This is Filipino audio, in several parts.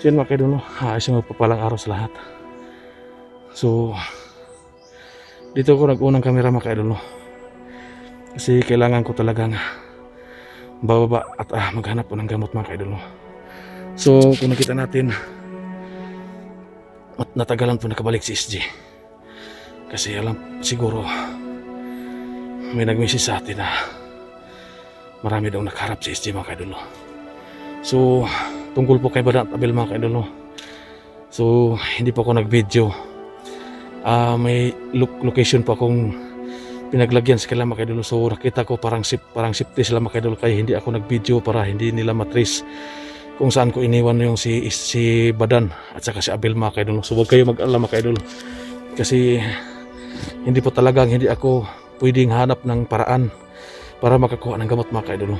So yun mga kaidol, isang magpapalang araw sa lahat. So dito ko nag-unang kamera mga kaidol, kasi kailangan ko talagang bababa at maghanap po ng gamot mga kaidol. So kung nakita natin at natagalan po nakabalik si SG, kasi alam siguro may nag-message sa atin na marami daw nakaharap si SG mga kaidol. So tungkol po kay Badan at Abel mga kaidol, so hindi po ako nag-video. May location po akong pinaglagyan sa kanila mga kaidol. So nakita ko parang safety sila mga kaidol, kaya hindi ako nag-video para hindi nila matrace kung saan ko iniwan yung si Badan at saka si Abel mga kaidol. So huwag kayo mag-alala mga kaidol, kasi hindi ako pwedeng hanap ng paraan para makakuha ng gamot mga kaidol,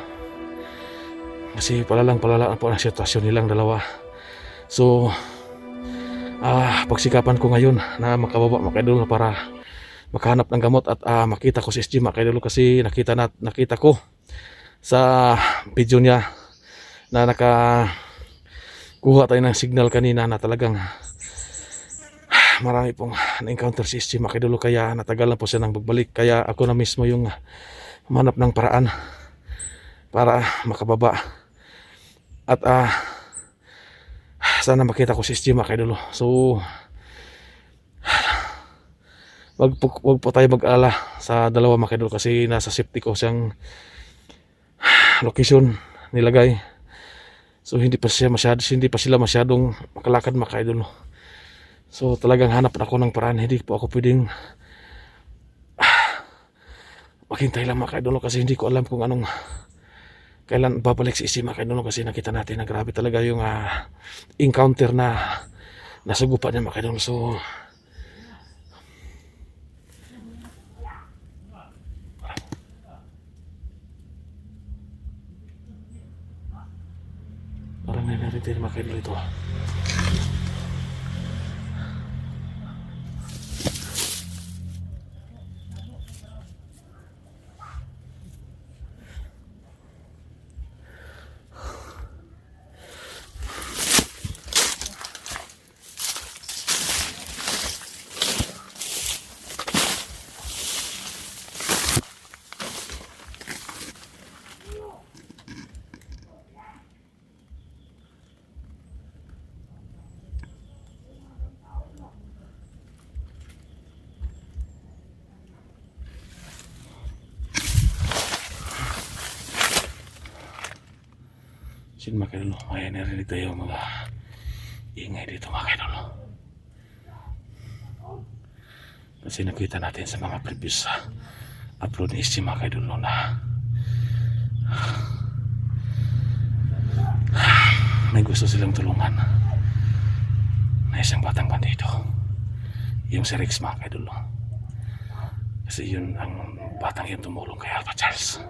kasi palala po ang sitwasyon nilang dalawa. So pagsikapan ko ngayon na makababa mga kaidol para makahanap ng gamot at makita ko si SG mga kaidol, kasi nakita ko sa video niya na nakakuha tayo ng signal kanina na talagang marami pong na-encounter si SG mga kaidol, kaya natagalan po siya ng pagbalik. Kaya ako na mismo yung manap ng paraan para makababa at sana makita ko si SG mga kaidol. So wag po tayo mag-alala sa dalawa mga kaidol, kasi nasa safety ko siyang location nilagay. So hindi pa sila masyadong makalakad mga kaidol. So talagang hanap ako ng paraan, hindi po ako pwedeng maghintay lang mga kaidol, kasi hindi ko alam kung anong kailan babalik si SG mga kaidol, kasi nakita natin na grabe talaga yung encounter na nasugupan niya mga kaidol. So parang nangyari mga kaidol ito. Sin mga kaidol, may narinig tayo mga ingay dito mga kaidol, kasi nakita natin sa mga previous upload ni SG mga kaidol na may gusto silang tulungan na isang batang bandido, yung si Rex mga kaidol, kasi yun ang batang yung tumulong kay Alpha Charles.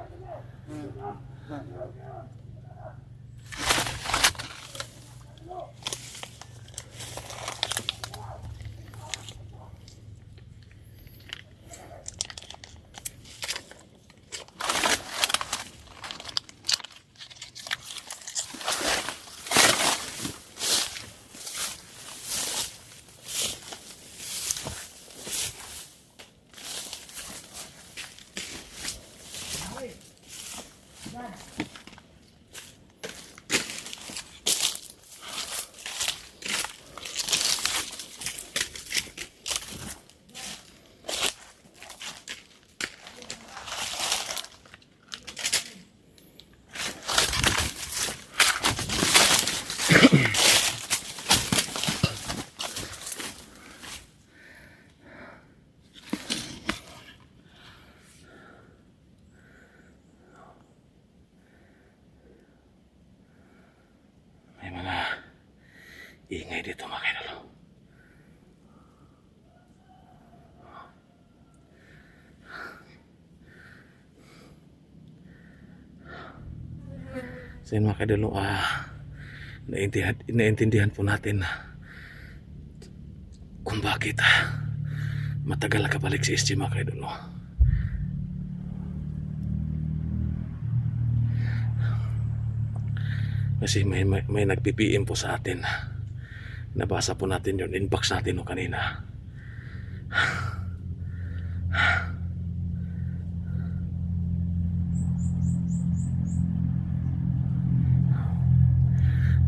Ingay dito mga kaidol. So yun mga kaidol, naintindihan po natin kung bakit matagal nakabalik si SG mga kaidol. Kasi may nag-PPM po sa atin Nabasa po natin yun, inbox natin no kanina.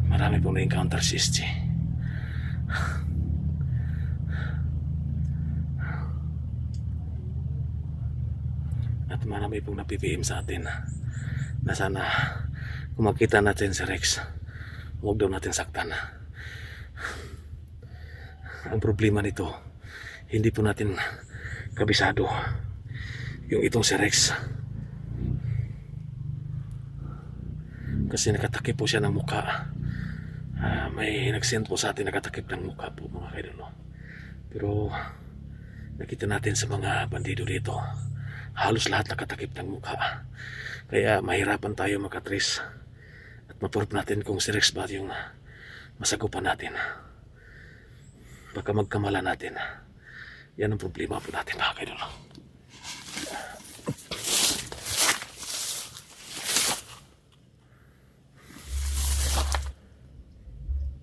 Marami pong na-encounter si SG. At marami pong na-PPM sa atin na sana kung makita natin si Rex, huwag daw natin saktan. Ang problema nito, hindi po natin kabisado yung itong si Rex. Kasi nakatakip po siya ng muka. May nagsend po sa atin nakatakip ng muka po mga kaidolo. Pero nakita natin sa mga bandido dito, halos lahat nakatakip ng muka. Kaya mahirapan tayo makatrace at maprove natin kung si Rex ba yung masagupan natin. Baka magkamala natin. Yan ang problema po natin mga kaidolo.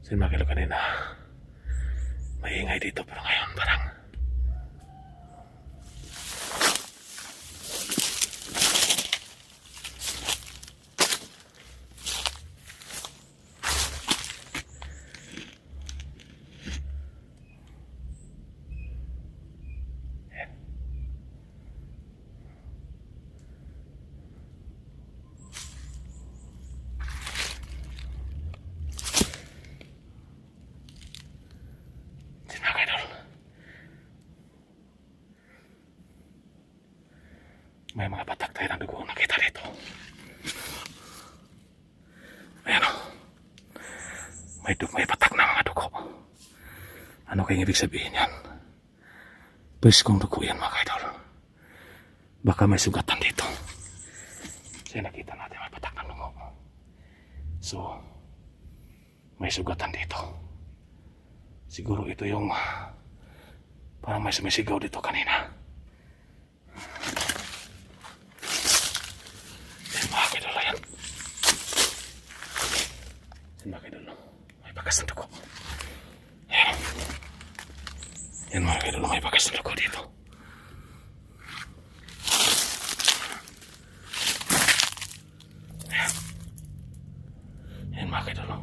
Sinmakilo kanina, maingay dito pero ngayon parang may mga batak tayo ng dugo nakita dito. Ayan o. May batak na mga dugo. Ano kayong ibig sabihin yan? Briskong dugo yan mga kaidol. Baka may sugatan dito. Kasi nakita natin may batak ng dugo. So, may sugatan dito. Siguro ito yung parang may sumisigaw dito kanina. May bakas ng dugo. Ayan. Yan mga kaidolo, may bakas ng dugo dito. Ayan. Yan mga kaidolo.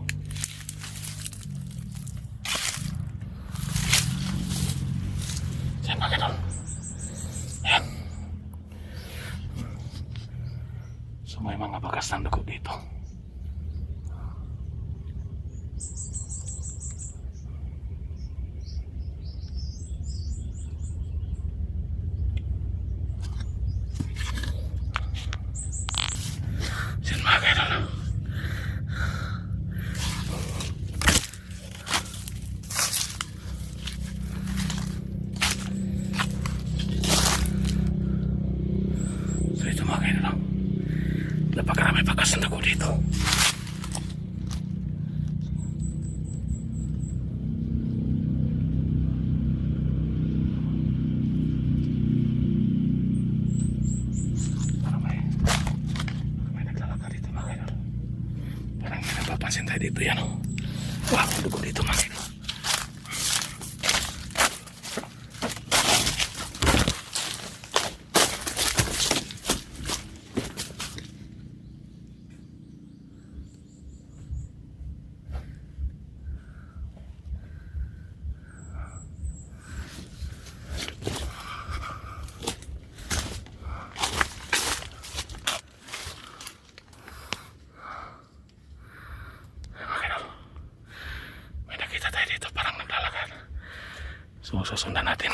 Yan mga kaidolo. Ayan. So may mga bakas ng dugo dito. Napakarami bakas ng dugo dito. Parang may naglalakad dito mga kaidol. Parang hindi napapansin tayo dito yan o. Wow, dugo dito mga kaidol. So, susundan natin.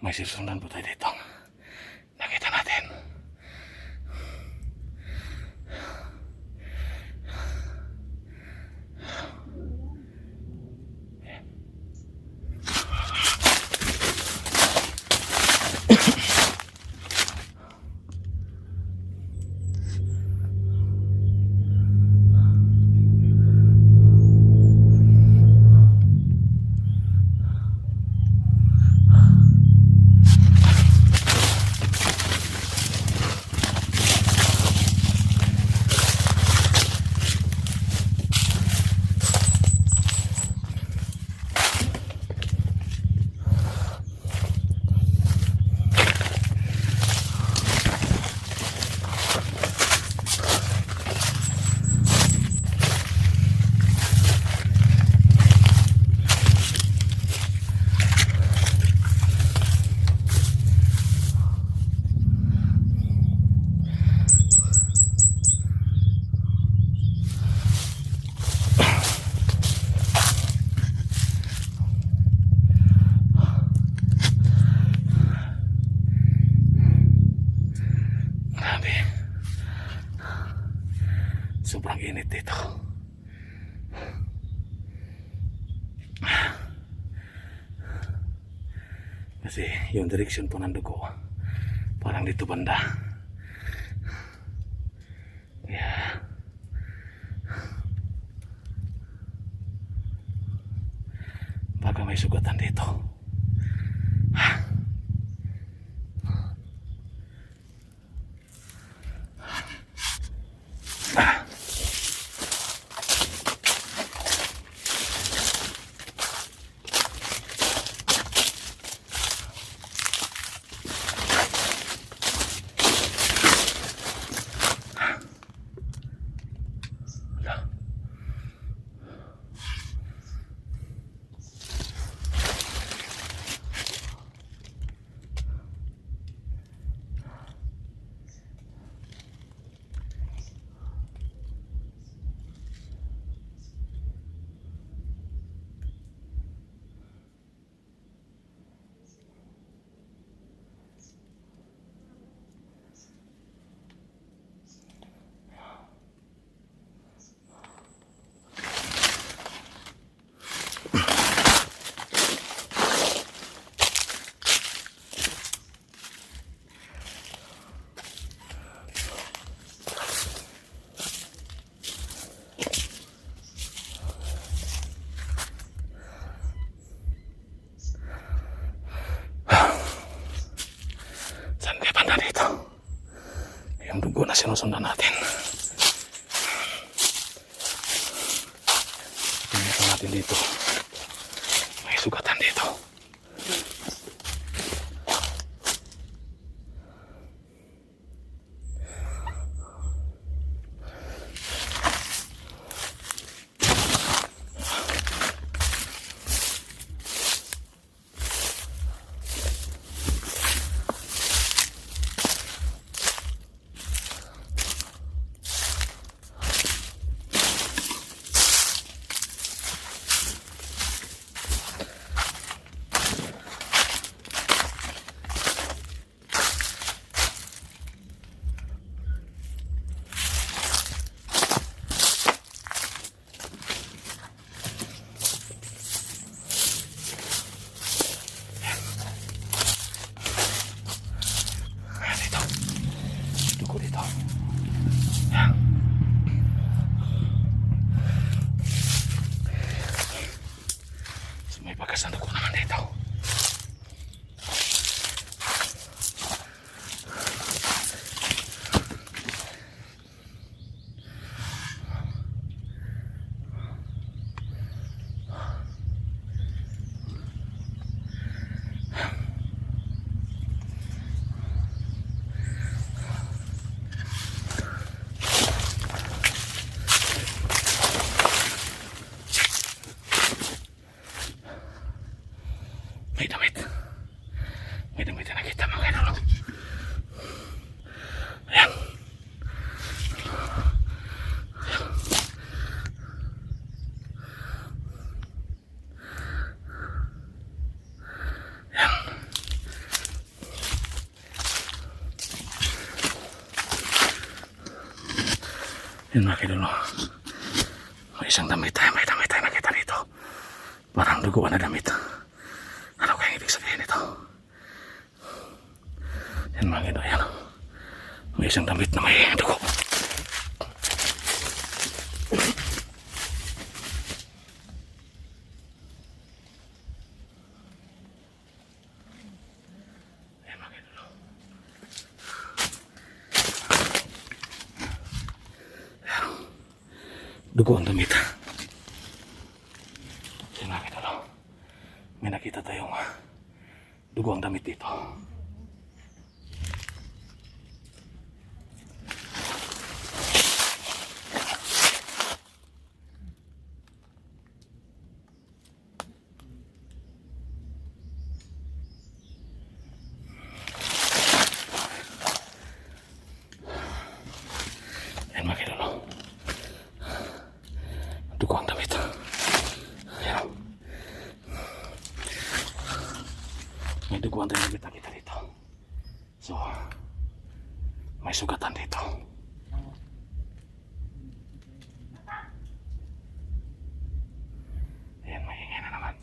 May sisundan po tayo dito. Nakita natin. Grabe. Sobrang init dito. Kasi yung direksyon po ng dugo parang dito banda. Yeah. Baka may sugatan dito. Yung dugo na sinusundan natin. Tingnan natin dito. May sugatan dito. Yan mga kaidol. May isang damit tayo. May damit tayo nakita dito. Parang duguan na damit. Ano kayang ibig sabihin nito? Yan mga kaidol. Yan. May isang damit na may dugo. Dugo ang damit. Yan nakita daw. May nakita tayong dugo ang damit dito. Yan makita daw. Dugo ang damit. Ayan. May dugo ang damit nakita dito. So, may sugatan dito. Ayan, may ingay na naman.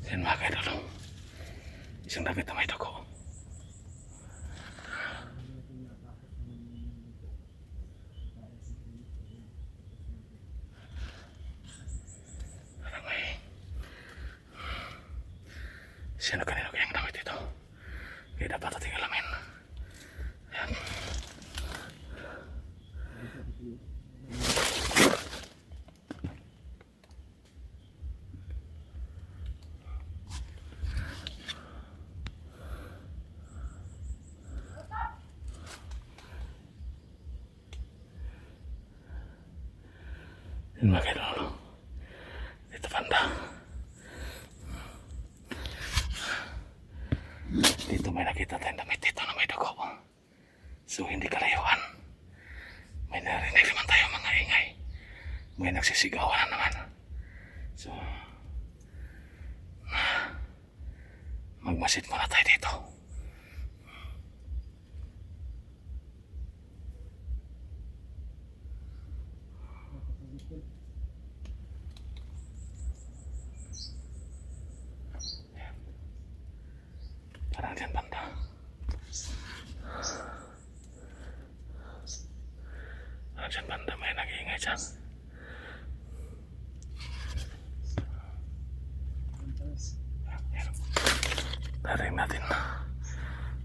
Yan mga kaidol. Isang damit na may dugo. Parang may sino kanino kayang damit ito? Kaya dapat ating alamin. Yan. Yan mga kaidol. Dito banda. Dito may nakita tayong damit dito na may dugo. So hindi kalayuan. May narinig naman tayo mga ingay. May nagsisigawan na naman. So magmasid muna tayo dito. Parang dyan banda. Parang dyan banda may nag-iingay dyan. Daring natin.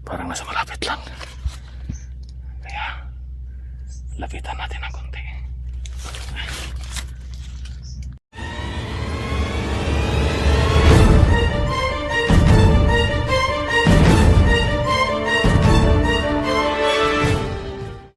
Parang nasa malapit lang. Kaya lapitan natin